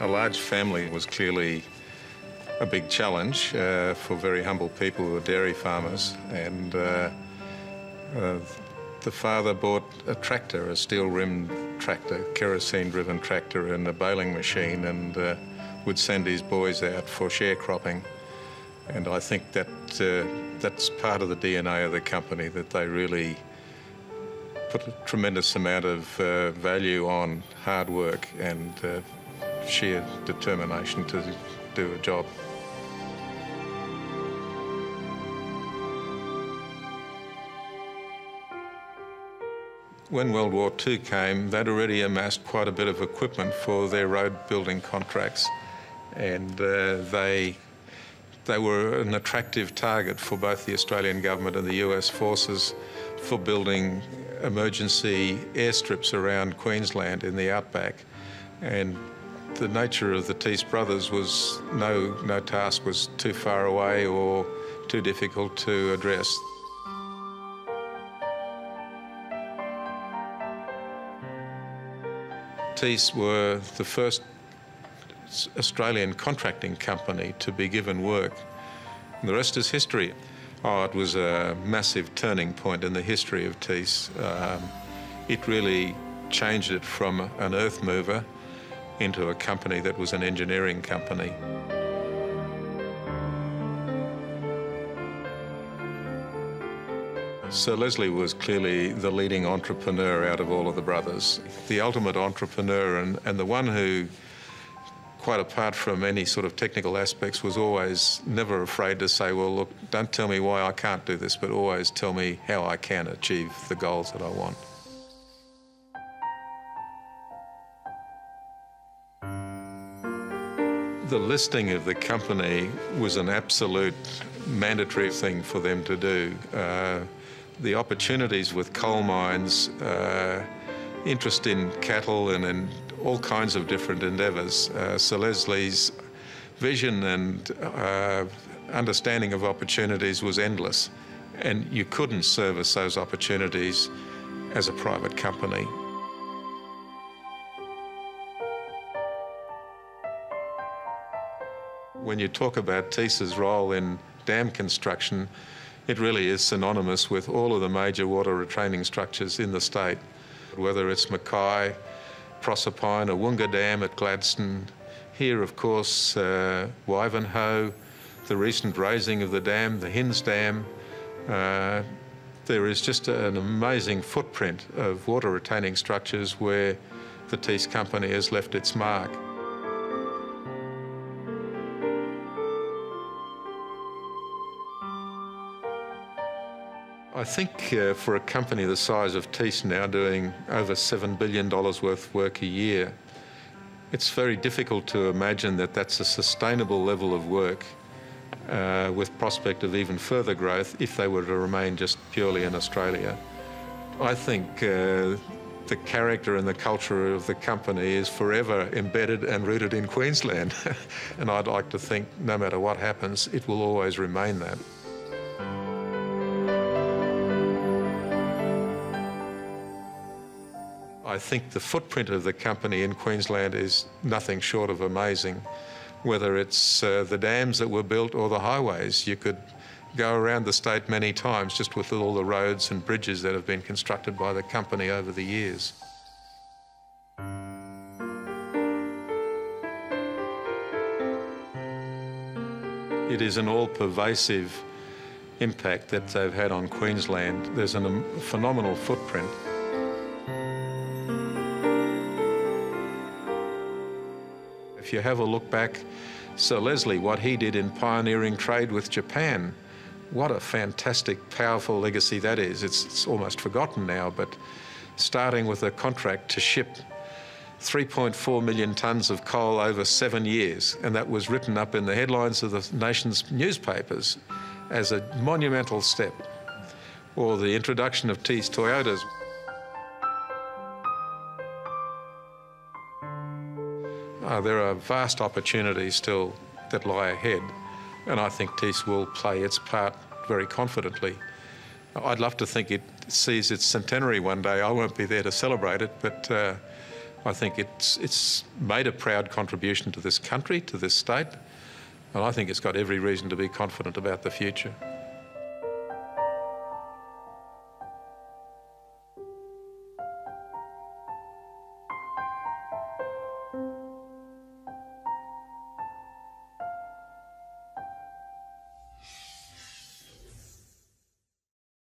A large family was clearly a big challenge for very humble people who were dairy farmers, and the father bought a tractor, a steel-rimmed tractor, kerosene-driven tractor, and a baling machine, and would send his boys out for sharecropping. And I think that that's part of the DNA of the company, that they really put a tremendous amount of value on hard work and sheer determination to do a job. When World War II came, they'd already amassed quite a bit of equipment for their road building contracts, and they were an attractive target for both the Australian government and the US forces for building emergency airstrips around Queensland in the outback. And the nature of the Thiess brothers was no task was too far away or too difficult to address. Thiess were the first Australian contracting company to be given work. And the rest is history. Oh, it was a massive turning point in the history of Thiess. It really changed it from an earth mover into a company that was an engineering company. Sir Leslie was clearly the leading entrepreneur out of all of the brothers, the ultimate entrepreneur, and the one who, quite apart from any sort of technical aspects, was always never afraid to say, well, look, don't tell me why I can't do this, but always tell me how I can achieve the goals that I want. The listing of the company was an absolute mandatory thing for them to do. The opportunities with coal mines, interest in cattle and in all kinds of different endeavours. Sir Leslie's vision and understanding of opportunities was endless, and you couldn't service those opportunities as a private company. When you talk about Thiess's role in dam construction, it really is synonymous with all of the major water retaining structures in the state, whether it's Mackay, Proserpine, or Woonga Dam at Gladstone. Here, of course, Wivenhoe, the recent raising of the dam, the Hinds Dam. There is just an amazing footprint of water retaining structures where the Thiess company has left its mark. I think for a company the size of Thiess now, doing over $7 billion worth of work a year, it's very difficult to imagine that that's a sustainable level of work with prospect of even further growth if they were to remain just purely in Australia. I think the character and the culture of the company is forever embedded and rooted in Queensland. And I'd like to think no matter what happens, it will always remain that. I think the footprint of the company in Queensland is nothing short of amazing. Whether it's the dams that were built or the highways, you could go around the state many times just with all the roads and bridges that have been constructed by the company over the years. It is an all-pervasive impact that they've had on Queensland. There's a phenomenal footprint. If you have a look back, Sir Leslie, what he did in pioneering trade with Japan, what a fantastic, powerful legacy that is. It's almost forgotten now, but starting with a contract to ship 3.4 million tonnes of coal over 7 years, and that was written up in the headlines of the nation's newspapers as a monumental step. Or the introduction of Thiess Toyotas. There are vast opportunities still that lie ahead, and I think Thiess will play its part very confidently. I'd love to think it sees its centenary one day. I won't be there to celebrate it, but I think it's made a proud contribution to this country, to this state, and I think it's got every reason to be confident about the future.